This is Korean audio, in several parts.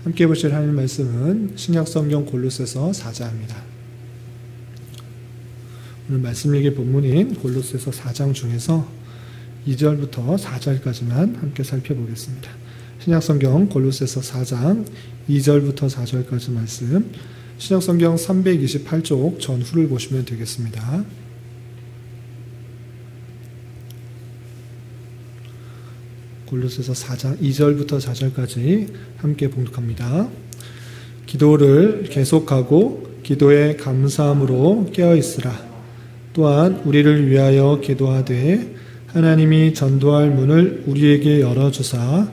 함께 보실 하나님 말씀은 신약성경 골로새서 4장입니다. 오늘 말씀 읽기 본문인 골로새서 4장 중에서 2절부터 4절까지만 함께 살펴보겠습니다. 신약성경 골로새서 4장 2절부터 4절까지 말씀, 신약성경 328쪽 전후를 보시면 되겠습니다. 골로새서 4장 2절부터 4절까지 함께 봉독합니다. 기도를 계속하고 기도에 감사함으로 깨어있으라. 또한 우리를 위하여 기도하되 하나님이 전도할 문을 우리에게 열어주사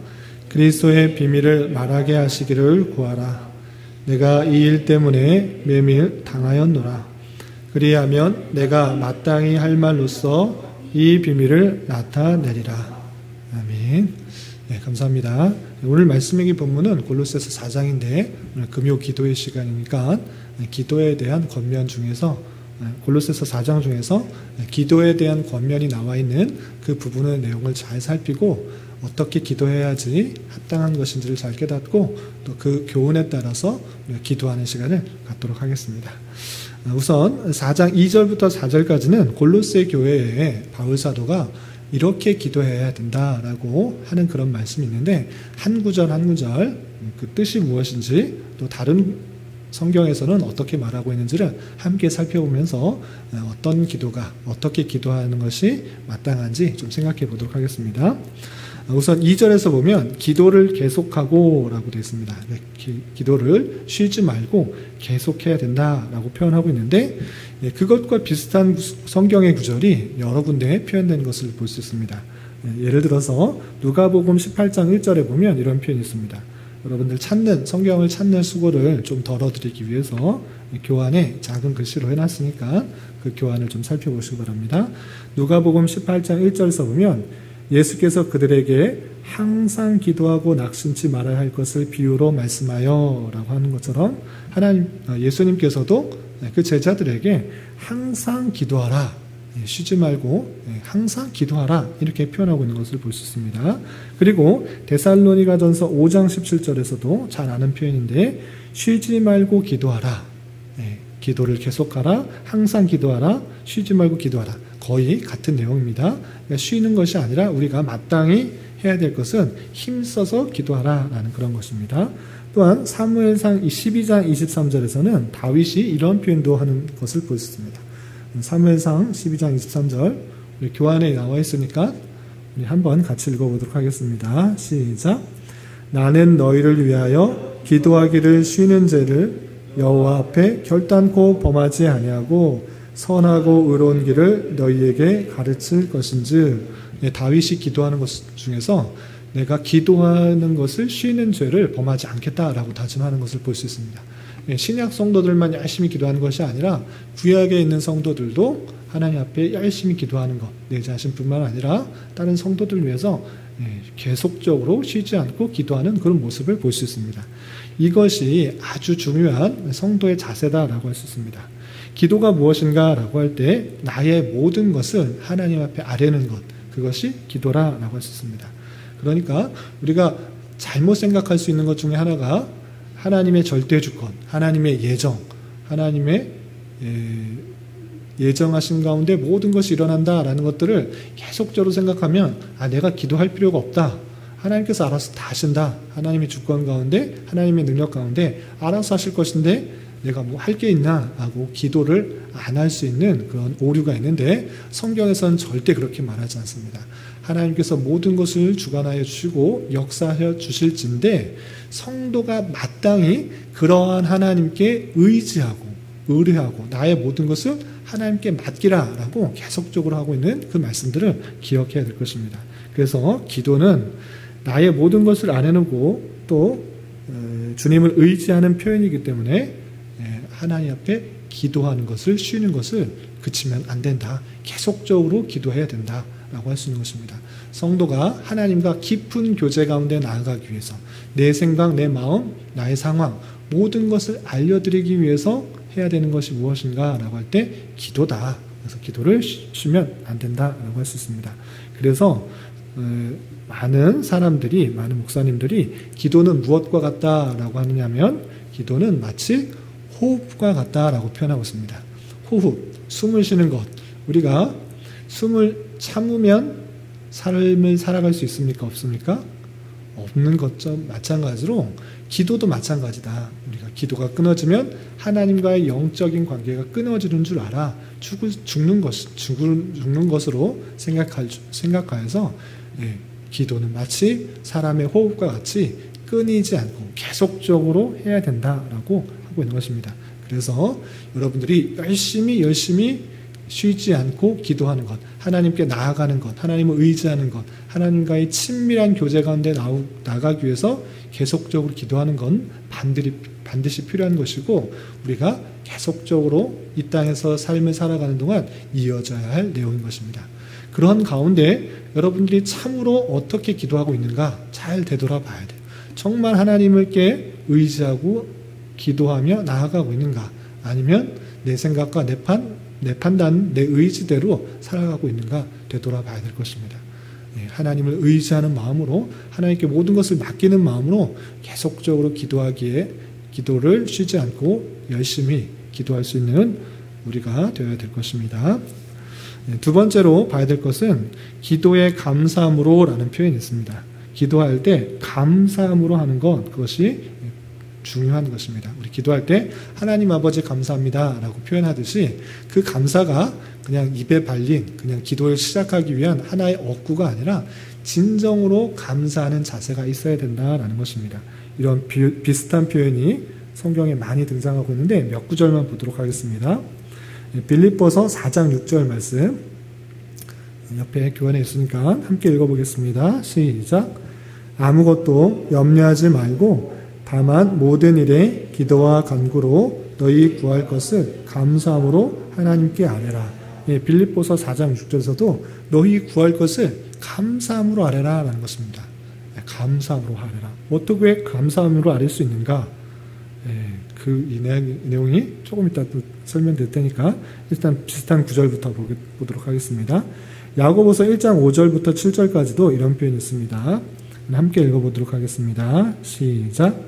그리스도의 비밀을 말하게 하시기를 구하라. 내가 이 일 때문에 매일 당하였노라. 그리하면 내가 마땅히 할 말로써 이 비밀을 나타내리라. 아멘. 네, 감사합니다. 오늘 말씀의 본문은 골로새서 4장인데 오늘 금요 기도의 시간이니까 기도에 대한 권면 중에서 골로새서 4장 중에서 기도에 대한 권면이 나와 있는 그 부분의 내용을 잘 살피고 어떻게 기도해야지 합당한 것인지를 잘 깨닫고 또 그 교훈에 따라서 기도하는 시간을 갖도록 하겠습니다. 우선 4장 2절부터 4절까지는 골로새 교회에 바울 사도가 이렇게 기도해야 된다라고 하는 그런 말씀이 있는데 한 구절 한 구절 그 뜻이 무엇인지 또 다른 성경에서는 어떻게 말하고 있는지를 함께 살펴보면서 어떤 기도가 어떻게 기도하는 것이 마땅한지 좀 생각해 보도록 하겠습니다. 우선 2절에서 보면 기도를 계속하고 라고 되어 있습니다. 기도를 쉬지 말고 계속해야 된다라고 표현하고 있는데 그것과 비슷한 성경의 구절이 여러 군데에 표현된 것을 볼 수 있습니다. 예를 들어서 누가복음 18장 1절에 보면 이런 표현이 있습니다. 여러분들 성경을 찾는 수고를 좀 덜어드리기 위해서 교환에 작은 글씨로 해놨으니까 그 교환을 좀 살펴보시기 바랍니다. 누가복음 18장 1절에서 보면 예수께서 그들에게 항상 기도하고 낙심치 말아야 할 것을 비유로 말씀하여 라고 하는 것처럼 예수님께서도 그 제자들에게 항상 기도하라, 쉬지 말고 항상 기도하라 이렇게 표현하고 있는 것을 볼 수 있습니다. 그리고 데살로니가전서 5장 17절에서도 잘 아는 표현인데 쉬지 말고 기도하라, 기도를 계속하라, 항상 기도하라, 쉬지 말고 기도하라, 거의 같은 내용입니다. 그러니까 쉬는 것이 아니라 우리가 마땅히 해야 될 것은 힘써서 기도하라라는 그런 것입니다. 또한 사무엘상 12장 23절에서는 다윗이 이런 표현도 하는 것을 볼 수 있습니다. 사무엘상 12장 23절 우리 교환에 나와 있으니까 우리 한번 같이 읽어보도록 하겠습니다. 시작. 나는 너희를 위하여 기도하기를 쉬는 죄를 여호와 앞에 결단코 범하지 아니하고 선하고 의로운 길을 너희에게 가르칠 것인즉, 다윗이 기도하는 것 중에서 내가 기도하는 것을 쉬는 죄를 범하지 않겠다라고 다짐하는 것을 볼 수 있습니다. 신약 성도들만 열심히 기도하는 것이 아니라 구약에 있는 성도들도 하나님 앞에 열심히 기도하는 것, 내 자신뿐만 아니라 다른 성도들을 위해서 계속적으로 쉬지 않고 기도하는 그런 모습을 볼 수 있습니다. 이것이 아주 중요한 성도의 자세다라고 할 수 있습니다. 기도가 무엇인가 라고 할 때 나의 모든 것을 하나님 앞에 아뢰는 것, 그것이 기도라고 할 수 있습니다. 그러니까 우리가 잘못 생각할 수 있는 것 중에 하나가 하나님의 절대주권, 하나님의 예정, 하나님의 예정하신 가운데 모든 것이 일어난다라는 것들을 계속적으로 생각하면 내가 기도할 필요가 없다, 하나님께서 알아서 다 하신다, 하나님의 주권 가운데 하나님의 능력 가운데 알아서 하실 것인데 내가 뭐 할 게 있나 하고 기도를 안 할 수 있는 그런 오류가 있는데 성경에서는 절대 그렇게 말하지 않습니다. 하나님께서 모든 것을 주관하여 주시고 역사하여 주실진데 성도가 마땅히 그러한 하나님께 의지하고 의뢰하고 나의 모든 것을 하나님께 맡기라라고 계속적으로 하고 있는 그 말씀들을 기억해야 될 것입니다. 그래서 기도는 나의 모든 것을 안 해놓고 또 주님을 의지하는 표현이기 때문에 하나님 앞에 기도하는 것을 쉬는 것을 그치면 안 된다. 계속적으로 기도해야 된다라고 할 수 있는 것입니다. 성도가 하나님과 깊은 교제 가운데 나아가기 위해서 내 생각, 내 마음, 나의 상황 모든 것을 알려드리기 위해서 해야 되는 것이 무엇인가 라고 할 때 기도다. 그래서 기도를 쉬면 안 된다라고 할 수 있습니다. 그래서 많은 사람들이, 많은 목사님들이 기도는 무엇과 같다라고 하느냐면 기도는 마치 호흡과 같다라고 표현하고 있습니다. 호흡, 숨을 쉬는 것. 우리가 숨을 참으면 삶을 살아갈 수 있습니까? 없습니까? 없는 것과 마찬가지로 기도도 마찬가지다. 우리가 기도가 끊어지면 하나님과의 영적인 관계가 끊어지는 줄 알아. 죽는 것으로 생각하여서 기도는 마치 사람의 호흡과 같이 끊이지 않고 계속적으로 해야 된다라고 하고 있는 것입니다. 그래서 여러분들이 열심히 쉬지 않고 기도하는 것, 하나님께 나아가는 것, 하나님을 의지하는 것, 하나님과의 친밀한 교제 가운데 나가기 위해서 계속적으로 기도하는 건 반드시 필요한 것이고, 우리가 계속적으로 이 땅에서 삶을 살아가는 동안 이어져야 할 내용인 것입니다. 그런 가운데 여러분들이 참으로 어떻게 기도하고 있는가 잘 되돌아봐야 돼요. 정말 하나님께 의지하고 기도하며 나아가고 있는가, 아니면 내 생각과 내 판단, 내 의지대로 살아가고 있는가 되돌아봐야 될 것입니다. 하나님을 의지하는 마음으로, 하나님께 모든 것을 맡기는 마음으로 계속적으로 기도를 쉬지 않고 열심히 기도할 수 있는 우리가 되어야 될 것입니다. 두 번째로 봐야 될 것은 기도의 감사함으로 라는 표현이 있습니다. 기도할 때 감사함으로 하는 것, 그것이 중요한 것입니다. 우리 기도할 때 하나님 아버지 감사합니다 라고 표현하듯이 그 감사가 그냥 입에 발린, 그냥 기도를 시작하기 위한 하나의 억구가 아니라 진정으로 감사하는 자세가 있어야 된다라는 것입니다. 이런 비슷한 표현이 성경에 많이 등장하고 있는데 몇 구절만 보도록 하겠습니다. 빌립보서 4장 6절 말씀, 옆에 교환에 있으니까 함께 읽어보겠습니다. 시작. 아무것도 염려하지 말고 다만 모든 일에 기도와 간구로 너희 구할 것을 감사함으로 하나님께 아뢰라. 빌립보서 4장 6절에서도 너희 구할 것을 감사함으로 아뢰라 라는 것입니다. 감사함으로 아뢰라. 어떻게 감사함으로 아뢰 수 있는가? 이 내용이 조금 이따 또 설명될 테니까 일단 비슷한 구절부터 보도록 하겠습니다. 야고보서 1장 5절부터 7절까지도 이런 표현이 있습니다. 함께 읽어보도록 하겠습니다. 시작.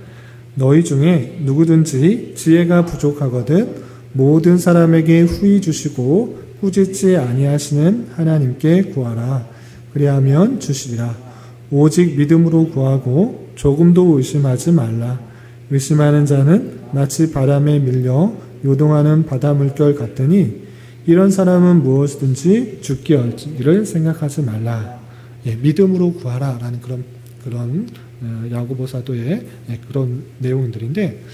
너희 중에 누구든지 지혜가 부족하거든 모든 사람에게 후히 주시고 꾸짖지 아니하시는 하나님께 구하라. 그리하면 주시리라. 오직 믿음으로 구하고 조금도 의심하지 말라. 의심하는 자는 마치 바람에 밀려 요동하는 바다 물결 같으니 이런 사람은 무엇이든지 죽게 얻기를 생각하지 말라. 믿음으로 구하라 라는 그런 야고보 사도의 그런 내용들인데,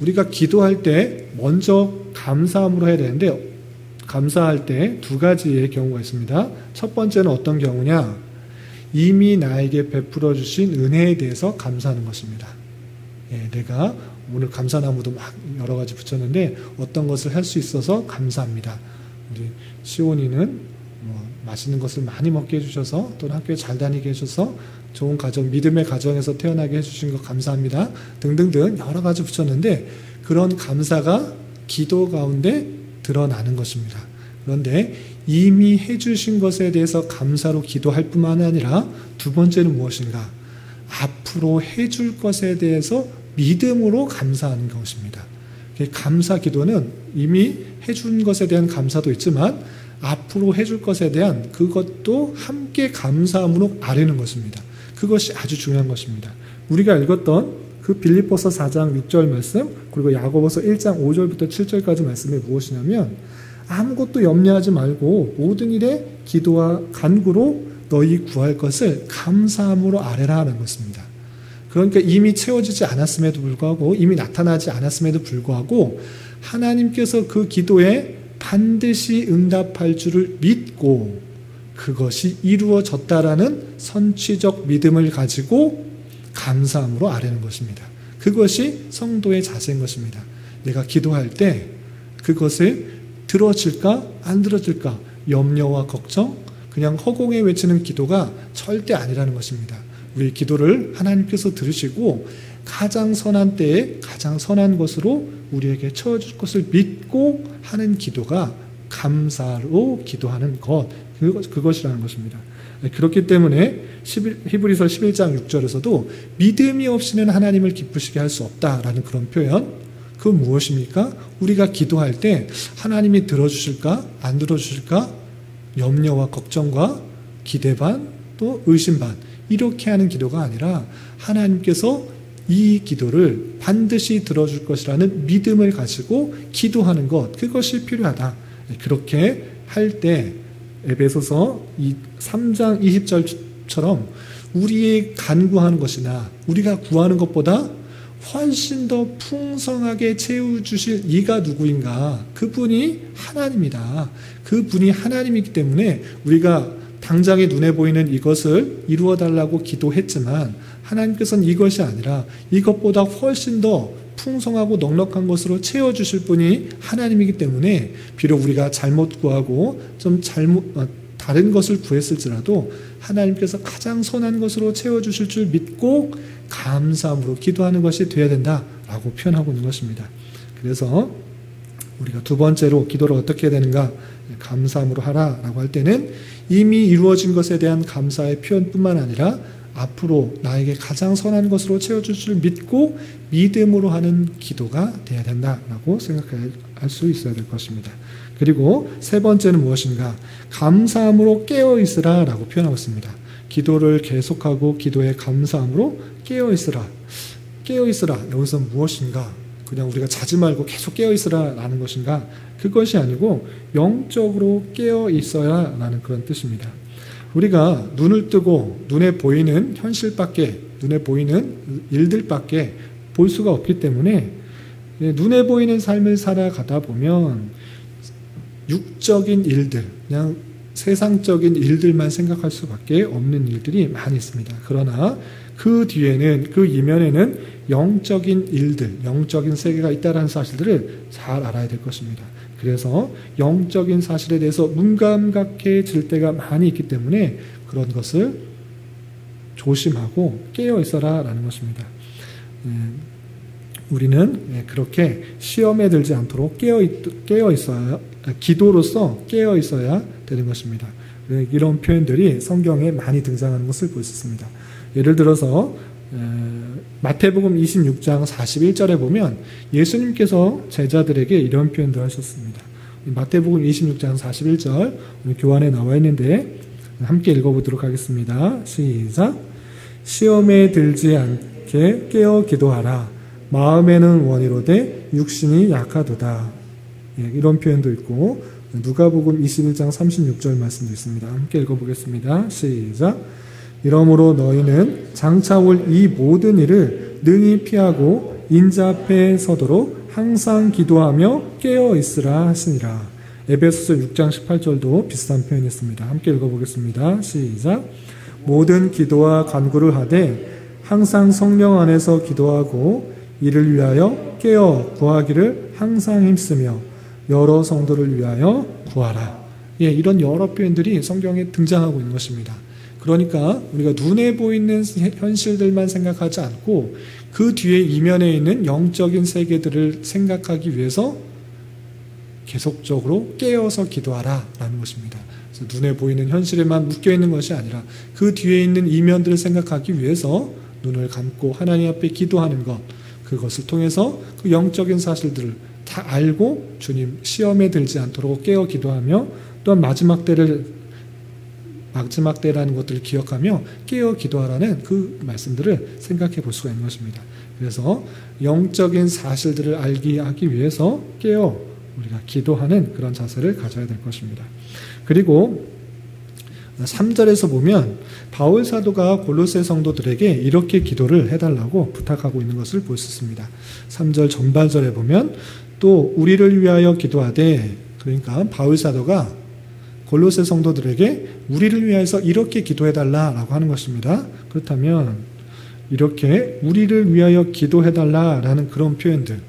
우리가 기도할 때 먼저 감사함으로 해야 되는데, 감사할 때 두 가지의 경우가 있습니다. 첫 번째는 어떤 경우냐? 이미 나에게 베풀어 주신 은혜에 대해서 감사하는 것입니다. 내가 오늘 감사나무도 막 여러 가지 붙였는데 어떤 것을 할 수 있어서 감사합니다. 우리 시온이는 맛있는 것을 많이 먹게 해주셔서, 또는 학교에 잘 다니게 해주셔서, 좋은 가정, 믿음의 가정에서 태어나게 해주신 것 감사합니다. 등등등 여러 가지 붙였는데, 그런 감사가 기도 가운데 드러나는 것입니다. 그런데 이미 해주신 것에 대해서 감사로 기도할 뿐만 아니라 두 번째는 무엇인가? 앞으로 해줄 것에 대해서 믿음으로 감사하는 것입니다. 감사 기도는 이미 해준 것에 대한 감사도 있지만 앞으로 해줄 것에 대한 그것도 함께 감사함으로 아뢰는 것입니다. 그것이 아주 중요한 것입니다. 우리가 읽었던 그 빌립보서 4장 6절 말씀, 그리고 야고보서 1장 5절부터 7절까지 말씀이 무엇이냐면, 아무것도 염려하지 말고 모든 일에 기도와 간구로 너희 구할 것을 감사함으로 아뢰라 하는 것입니다. 그러니까 이미 채워지지 않았음에도 불구하고, 이미 나타나지 않았음에도 불구하고 하나님께서 그 기도에 반드시 응답할 줄을 믿고 그것이 이루어졌다라는 선취적 믿음을 가지고 감사함으로 아뢰는 것입니다. 그것이 성도의 자세인 것입니다. 내가 기도할 때 그것을 들어질까 안 들어질까 염려와 걱정, 그냥 허공에 외치는 기도가 절대 아니라는 것입니다. 우리 기도를 하나님께서 들으시고 가장 선한 때에 가장 선한 것으로 우리에게 채워줄 것을 믿고 하는 기도가 감사로 기도하는 것, 그것이라는 것입니다. 그렇기 때문에 히브리서 11장 6절에서도 믿음이 없이는 하나님을 기쁘시게 할 수 없다라는 그런 표현, 그건 무엇입니까? 우리가 기도할 때 하나님이 들어주실까? 안 들어주실까? 염려와 걱정과 기대 반, 또 의심 반, 이렇게 하는 기도가 아니라 하나님께서 이 기도를 반드시 들어줄 것이라는 믿음을 가지고 기도하는 것, 그것이 필요하다. 그렇게 할 때 에베소서 3장 20절처럼 우리의 간구하는 것이나 우리가 구하는 것보다 훨씬 더 풍성하게 채워주실 이가 누구인가? 그분이 하나님이다. 그분이 하나님이기 때문에 우리가 당장에 눈에 보이는 이것을 이루어달라고 기도했지만 하나님께서는 이것이 아니라 이것보다 훨씬 더 풍성하고 넉넉한 것으로 채워주실 분이 하나님이기 때문에 비록 우리가 잘못 구하고 좀 다른 것을 구했을지라도 하나님께서 가장 선한 것으로 채워주실 줄 믿고 감사함으로 기도하는 것이 되어야 된다라고 표현하고 있는 것입니다. 그래서 우리가 두 번째로 기도를 어떻게 해야 되는가? 감사함으로 하라라고 할 때는 이미 이루어진 것에 대한 감사의 표현뿐만 아니라 앞으로 나에게 가장 선한 것으로 채워줄 줄 믿고 믿음으로 하는 기도가 되어야 된다라고 생각할 수 있어야 될 것입니다. 그리고 세 번째는 무엇인가? 감사함으로 깨어있으라 라고 표현하고 있습니다. 기도를 계속하고 기도에 감사함으로 깨어있으라. 깨어있으라. 여기서 무엇인가? 그냥 우리가 자지 말고 계속 깨어있으라 라는 것인가? 그것이 아니고 영적으로 깨어있어야 라는 그런 뜻입니다. 우리가 눈을 뜨고 눈에 보이는 현실밖에, 눈에 보이는 일들밖에 볼 수가 없기 때문에 눈에 보이는 삶을 살아가다 보면 육적인 일들, 그냥 세상적인 일들만 생각할 수밖에 없는 일들이 많이 있습니다. 그러나 그 뒤에는, 그 이면에는 영적인 일들, 영적인 세계가 있다는 사실들을 잘 알아야 될 것입니다. 그래서 영적인 사실에 대해서 문감각해질 때가 많이 있기 때문에 그런 것을 조심하고 깨어 있어라 라는 것입니다. 우리는 그렇게 시험에 들지 않도록 깨어 있어야, 기도로서 깨어 있어야 되는 것입니다. 이런 표현들이 성경에 많이 등장하는 것을 볼 수 있습니다. 예를 들어서 마태복음 26장 41절에 보면 예수님께서 제자들에게 이런 표현도 하셨습니다. 마태복음 26장 41절 교환에 나와 있는데 함께 읽어보도록 하겠습니다. 시작. 시험에 들지 않게 깨어 기도하라. 마음에는 원이로되 육신이 약하도다. 이런 표현도 있고 누가복음 21장 36절 말씀도 있습니다. 함께 읽어보겠습니다. 시작. 이러므로 너희는 장차 올 이 모든 일을 능히 피하고 인자 앞에 서도록 항상 기도하며 깨어 있으라 하시니라. 에베소서 6장 18절도 비슷한 표현이 있습니다. 함께 읽어보겠습니다. 시작. 모든 기도와 간구를 하되 항상 성령 안에서 기도하고 이를 위하여 깨어 구하기를 항상 힘쓰며 여러 성도를 위하여 구하라. 이런 여러 표현들이 성경에 등장하고 있는 것입니다. 그러니까 우리가 눈에 보이는 현실들만 생각하지 않고 그 뒤에 이면에 있는 영적인 세계들을 생각하기 위해서 계속적으로 깨어서 기도하라 라는 것입니다. 그래서 눈에 보이는 현실에만 묶여있는 것이 아니라 그 뒤에 있는 이면들을 생각하기 위해서 눈을 감고 하나님 앞에 기도하는 것, 그것을 통해서 그 영적인 사실들을 다 알고 주님 시험에 들지 않도록 깨어 기도하며 또한 마지막 때라는 것들을 기억하며 깨어 기도하라는 그 말씀들을 생각해 볼 수가 있는 것입니다. 그래서 영적인 사실들을 알게 하기 위해서 깨어 우리가 기도하는 그런 자세를 가져야 될 것입니다. 그리고 3절에서 보면 바울 사도가 골로새 성도들에게 이렇게 기도를 해달라고 부탁하고 있는 것을 볼 수 있습니다. 3절 전반절에 보면 또 우리를 위하여 기도하되, 그러니까 바울 사도가 골로새 성도들에게 우리를 위해서 이렇게 기도해달라라고 하는 것입니다. 그렇다면 이렇게 우리를 위하여 기도해달라라는 그런 표현들,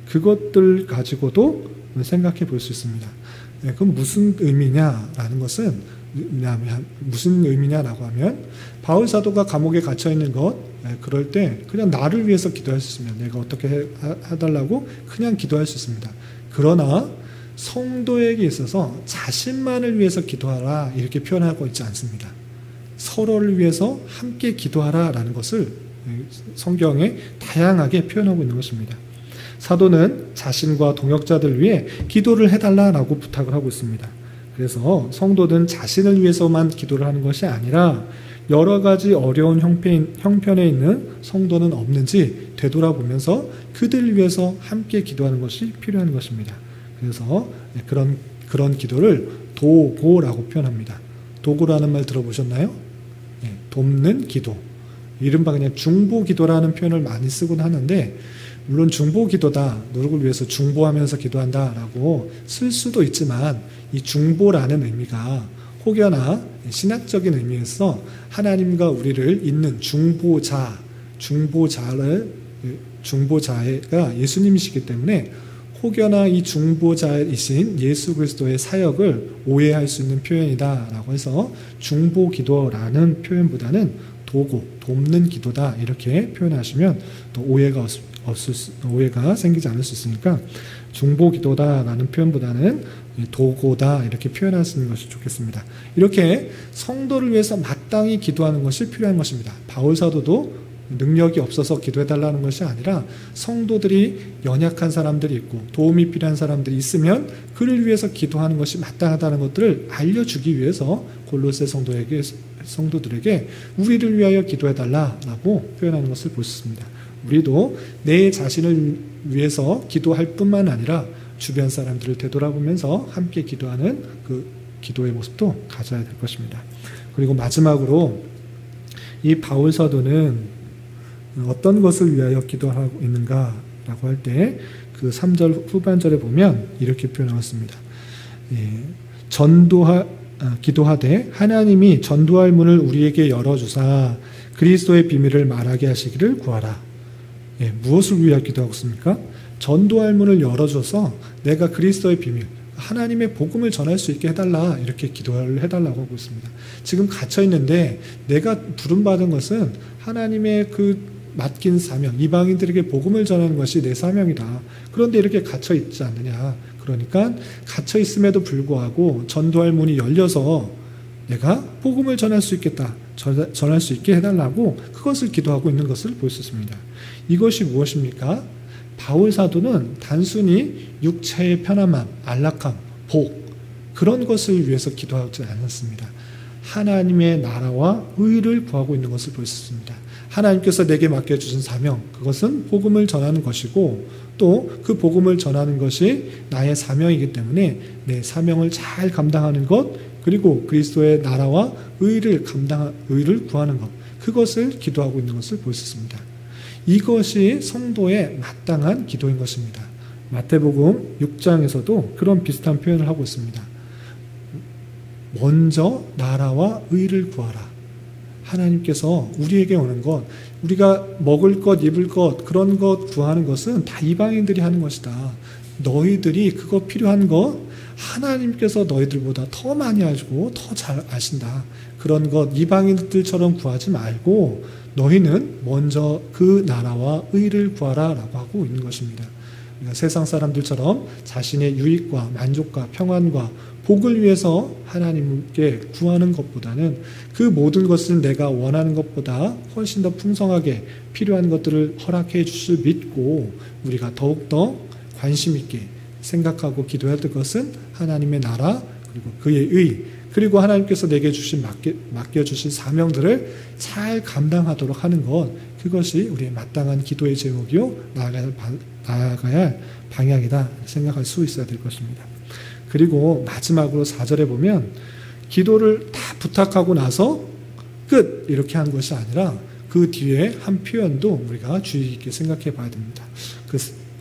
그것들 가지고도 생각해 볼 수 있습니다. 그럼 무슨 의미냐라는 것은 무슨 의미냐라고 하면 바울 사도가 감옥에 갇혀 있는 것, 그럴 때 그냥 나를 위해서 기도할 수 있습니다. 내가 어떻게 해달라고 그냥 기도할 수 있습니다. 그러나 성도에게 있어서 자신만을 위해서 기도하라 이렇게 표현하고 있지 않습니다. 서로를 위해서 함께 기도하라라는 것을 성경에 다양하게 표현하고 있는 것입니다. 사도는 자신과 동역자들을 위해 기도를 해달라고 부탁을 하고 있습니다. 그래서 성도들은 자신을 위해서만 기도를 하는 것이 아니라 여러 가지 어려운 형편에 있는 성도는 없는지 되돌아보면서 그들을 위해서 함께 기도하는 것이 필요한 것입니다. 그래서 그런 기도를 도고라고 표현합니다. 도고라는 말 들어보셨나요? 돕는 기도. 이른바 그냥 중보기도라는 표현을 많이 쓰곤 하는데, 물론 중보기도다, 누구를 위해서 중보하면서 기도한다라고 쓸 수도 있지만, 이 중보라는 의미가 혹여나 신학적인 의미에서 하나님과 우리를 잇는 중보자가 예수님이시기 때문에 혹여나 이 중보자이신 예수 그리스도의 사역을 오해할 수 있는 표현이다라고 해서 중보기도라는 표현보다는 돕는 기도다 이렇게 표현하시면 또 오해가 생기지 않을 수 있으니까 중보기도다라는 표현보다는 도고다 이렇게 표현하시는 것이 좋겠습니다. 이렇게 성도를 위해서 마땅히 기도하는 것이 필요한 것입니다. 바울 사도도 능력이 없어서 기도해달라는 것이 아니라 성도들이 연약한 사람들이 있고 도움이 필요한 사람들이 있으면 그를 위해서 기도하는 것이 마땅하다는 것들을 알려주기 위해서 골로새 성도들에게 우리를 위하여 기도해달라고 표현하는 것을 볼 수 있습니다. 우리도 내 자신을 위해서 기도할 뿐만 아니라 주변 사람들을 되돌아보면서 함께 기도하는 그 기도의 모습도 가져야 될 것입니다. 그리고 마지막으로 이 바울 사도는 어떤 것을 위하여 기도하고 있는가라고 할 때 그 3절 후반절에 보면 이렇게 표현하였습니다. 기도하되 하나님이 전도할 문을 우리에게 열어주사 그리스도의 비밀을 말하게 하시기를 구하라. 무엇을 위하여 기도하고 있습니까? 전도할 문을 열어줘서 내가 그리스도의 비밀, 하나님의 복음을 전할 수 있게 해달라 이렇게 기도를 해달라고 하고 있습니다. 지금 갇혀있는데 내가 부름받은 것은 하나님의 그 맡긴 사명, 이방인들에게 복음을 전하는 것이 내 사명이다. 그런데 이렇게 갇혀있지 않느냐. 그러니까 갇혀있음에도 불구하고 전도할 문이 열려서 내가 복음을 전할 수 있겠다. 전할 수 있게 해달라고 그것을 기도하고 있는 것을 볼 수 있습니다. 이것이 무엇입니까? 바울 사도는 단순히 육체의 편안함, 안락함, 복 그런 것을 위해서 기도하지 않았습니다. 하나님의 나라와 의를 구하고 있는 것을 볼 수 있습니다. 하나님께서 내게 맡겨주신 사명, 그것은 복음을 전하는 것이고 또 그 복음을 전하는 것이 나의 사명이기 때문에 내 사명을 잘 감당하는 것, 그리고 그리스도의 나라와 의를 구하는 것, 그것을 기도하고 있는 것을 볼 수 있습니다. 이것이 성도의 마땅한 기도인 것입니다. 마태복음 6장에서도 그런 비슷한 표현을 하고 있습니다. 먼저 나라와 의를 구하라. 하나님께서 우리에게 오는 것, 우리가 먹을 것, 입을 것, 그런 것 구하는 것은 다 이방인들이 하는 것이다. 너희들이 그거 필요한 것 하나님께서 너희들보다 더 많이 알고 더 잘 아신다. 그런 것 이방인들처럼 구하지 말고 너희는 먼저 그 나라와 의를 구하라 라고 하고 있는 것입니다. 그러니까 세상 사람들처럼 자신의 유익과 만족과 평안과 복을 위해서 하나님께 구하는 것보다는 그 모든 것을 내가 원하는 것보다 훨씬 더 풍성하게 필요한 것들을 허락해 주실 믿고 우리가 더욱더 관심 있게 생각하고 기도해야 될 것은 하나님의 나라 그리고 그의 의 그리고 하나님께서 내게 맡겨주신 사명들을 잘 감당하도록 하는 것, 그것이 우리의 마땅한 기도의 제목이요 나아가야 할 방향이다 생각할 수 있어야 될 것입니다. 그리고 마지막으로 4절에 보면 기도를 다 부탁하고 나서 끝 이렇게 한 것이 아니라 그 뒤에 한 표현도 우리가 주의 깊게 생각해 봐야 됩니다.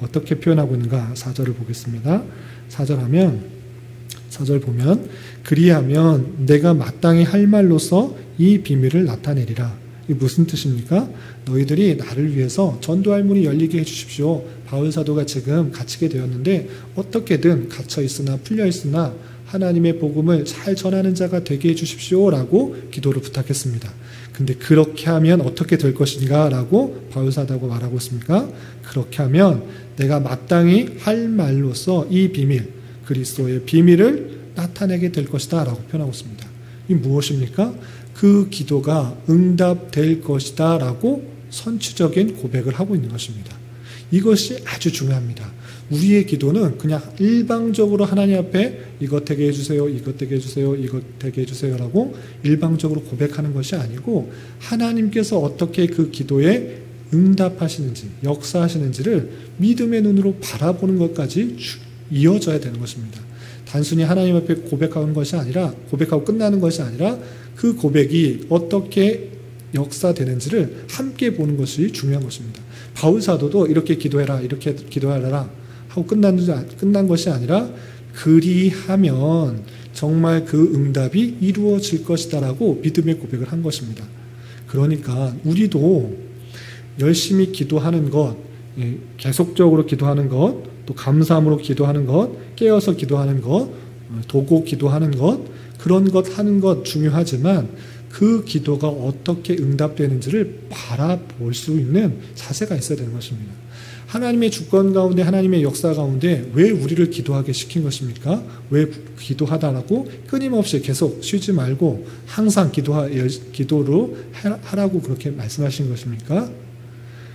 어떻게 표현하고 있는가 4절을 보겠습니다. 4절 보면 그리하면 내가 마땅히 할 말로서 이 비밀을 나타내리라. 이게 무슨 뜻입니까? 너희들이 나를 위해서 전도할 문이 열리게 해주십시오. 바울 사도가 지금 갇히게 되었는데 어떻게든 갇혀있으나 풀려있으나 하나님의 복음을 잘 전하는 자가 되게 해주십시오 라고 기도를 부탁했습니다. 근데 그렇게 하면 어떻게 될 것인가 라고 바울 사도가 말하고 있습니까? 그렇게 하면 내가 마땅히 할 말로서 이 비밀, 그리스도의 비밀을 나타내게 될 것이다 라고 표현하고 있습니다. 이 무엇입니까? 그 기도가 응답될 것이다 라고 선취적인 고백을 하고 있는 것입니다. 이것이 아주 중요합니다. 우리의 기도는 그냥 일방적으로 하나님 앞에 이것 되게 해주세요, 이것 되게 해주세요, 이것 되게 해주세요 라고 일방적으로 고백하는 것이 아니고 하나님께서 어떻게 그 기도에 응답하시는지, 역사하시는지를 믿음의 눈으로 바라보는 것까지 이어져야 되는 것입니다. 단순히 하나님 앞에 고백하는 것이 아니라, 고백하고 끝나는 것이 아니라 그 고백이 어떻게 역사되는지를 함께 보는 것이 중요한 것입니다. 바울 사도도 이렇게 기도해라, 이렇게 기도하라 하고 끝난 것이 아니라 그리하면 정말 그 응답이 이루어질 것이다 라고 믿음의 고백을 한 것입니다. 그러니까 우리도 열심히 기도하는 것, 계속적으로 기도하는 것, 또 감사함으로 기도하는 것, 깨어서 기도하는 것, 도고 기도하는 것, 그런 것 하는 것 중요하지만 그 기도가 어떻게 응답되는지를 바라볼 수 있는 자세가 있어야 되는 것입니다. 하나님의 주권 가운데, 하나님의 역사 가운데 왜 우리를 기도하게 시킨 것입니까? 왜 기도하다라고 끊임없이 계속 쉬지 말고 항상 기도로 하라고 그렇게 말씀하신 것입니까?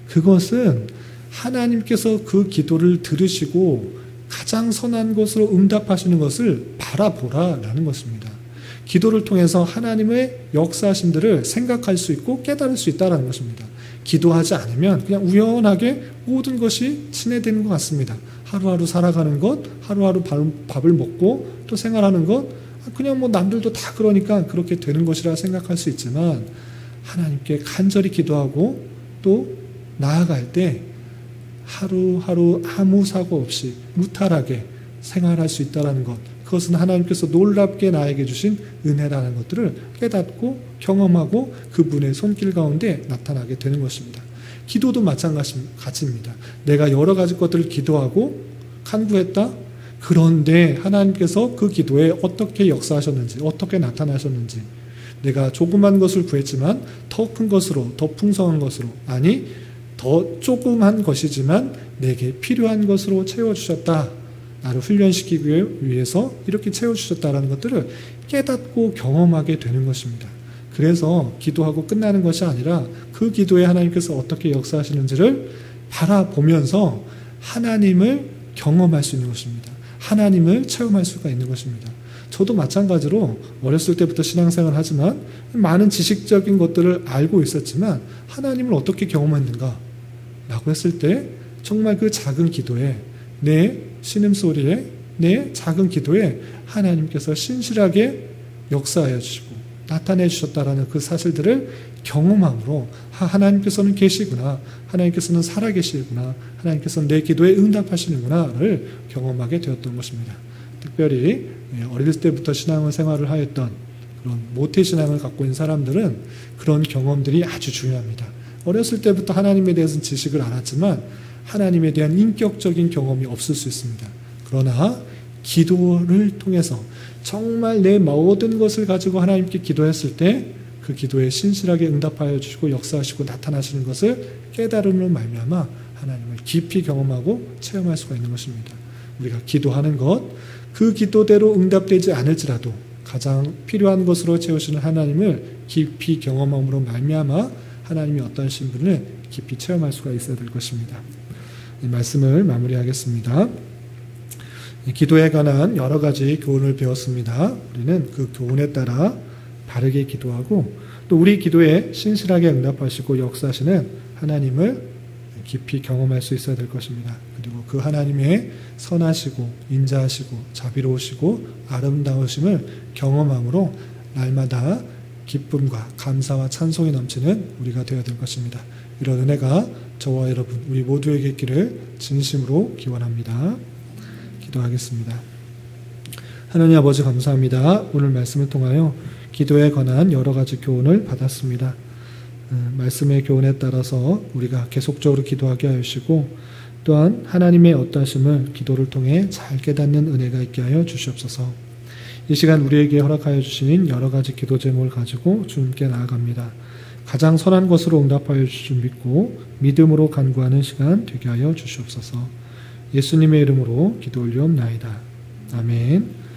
그것은 하나님께서 그 기도를 들으시고 가장 선한 것으로 응답하시는 것을 바라보라라는 것입니다. 기도를 통해서 하나님의 역사하심들을 생각할 수 있고 깨달을 수 있다는 것입니다. 기도하지 않으면 그냥 우연하게 모든 것이 진행되는 것 같습니다. 하루하루 살아가는 것, 하루하루 밥을 먹고 또 생활하는 것, 그냥 뭐 남들도 다 그러니까 그렇게 되는 것이라 생각할 수 있지만 하나님께 간절히 기도하고 또 나아갈 때 하루하루 아무 사고 없이 무탈하게 생활할 수 있다는 것, 그것은 하나님께서 놀랍게 나에게 주신 은혜라는 것들을 깨닫고 경험하고 그분의 손길 가운데 나타나게 되는 것입니다. 기도도 마찬가지입니다. 내가 여러 가지 것들을 기도하고 간구했다. 그런데 하나님께서 그 기도에 어떻게 역사하셨는지, 어떻게 나타나셨는지, 내가 조그만 것을 구했지만 더 큰 것으로, 더 풍성한 것으로, 아니 더 조그만 것이지만 내게 필요한 것으로 채워주셨다. 나를 훈련시키기 위해서 이렇게 채워주셨다는 것들을 깨닫고 경험하게 되는 것입니다. 그래서 기도하고 끝나는 것이 아니라 그 기도에 하나님께서 어떻게 역사하시는지를 바라보면서 하나님을 경험할 수 있는 것입니다. 하나님을 체험할 수가 있는 것입니다. 저도 마찬가지로 어렸을 때부터 신앙생활을 하지만 많은 지식적인 것들을 알고 있었지만 하나님을 어떻게 경험했는가 라고 했을 때 정말 그 작은 기도에, 내 신음소리에, 내 작은 기도에 하나님께서 신실하게 역사하여 주시고 나타내 주셨다라는 그 사실들을 경험함으로 하나님께서는 계시구나, 하나님께서는 살아계시구나, 하나님께서는 내 기도에 응답하시는구나를 경험하게 되었던 것입니다. 특별히 어릴 때부터 신앙을 생활을 하였던 그런 모태신앙을 갖고 있는 사람들은 그런 경험들이 아주 중요합니다. 어렸을 때부터 하나님에 대해서는 지식을 알았지만 하나님에 대한 인격적인 경험이 없을 수 있습니다. 그러나 기도를 통해서 정말 내 모든 것을 가지고 하나님께 기도했을 때 그 기도에 신실하게 응답하여 주시고 역사하시고 나타나시는 것을 깨달음으로 말미암아 하나님을 깊이 경험하고 체험할 수가 있는 것입니다. 우리가 기도하는 것, 그 기도대로 응답되지 않을지라도 가장 필요한 것으로 채우시는 하나님을 깊이 경험함으로 말미암아 하나님이 어떠신 분을 깊이 체험할 수가 있어야 될 것입니다. 이 말씀을 마무리하겠습니다. 기도에 관한 여러 가지 교훈을 배웠습니다. 우리는 그 교훈에 따라 바르게 기도하고 또 우리 기도에 신실하게 응답하시고 역사하시는 하나님을 깊이 경험할 수 있어야 될 것입니다. 그리고 그 하나님의 선하시고 인자하시고 자비로우시고 아름다우심을 경험함으로 날마다 기쁨과 감사와 찬송이 넘치는 우리가 되어야 될 것입니다. 이런 은혜가 저와 여러분 우리 모두에게 있기를 진심으로 기원합니다. 기도하겠습니다. 하나님 아버지 감사합니다. 오늘 말씀을 통하여 기도에 관한 여러 가지 교훈을 받았습니다. 말씀의 교훈에 따라서 우리가 계속적으로 기도하게 하시고 또한 하나님의 어떠하심을 기도를 통해 잘 깨닫는 은혜가 있게 하여 주시옵소서. 이 시간 우리에게 허락하여 주신 여러 가지 기도 제목을 가지고 주님께 나아갑니다. 가장 선한 것으로 응답하여 주실 줄 믿고 믿음으로 간구하는 시간 되게 하여 주시옵소서. 예수님의 이름으로 기도 올리옵나이다. 아멘.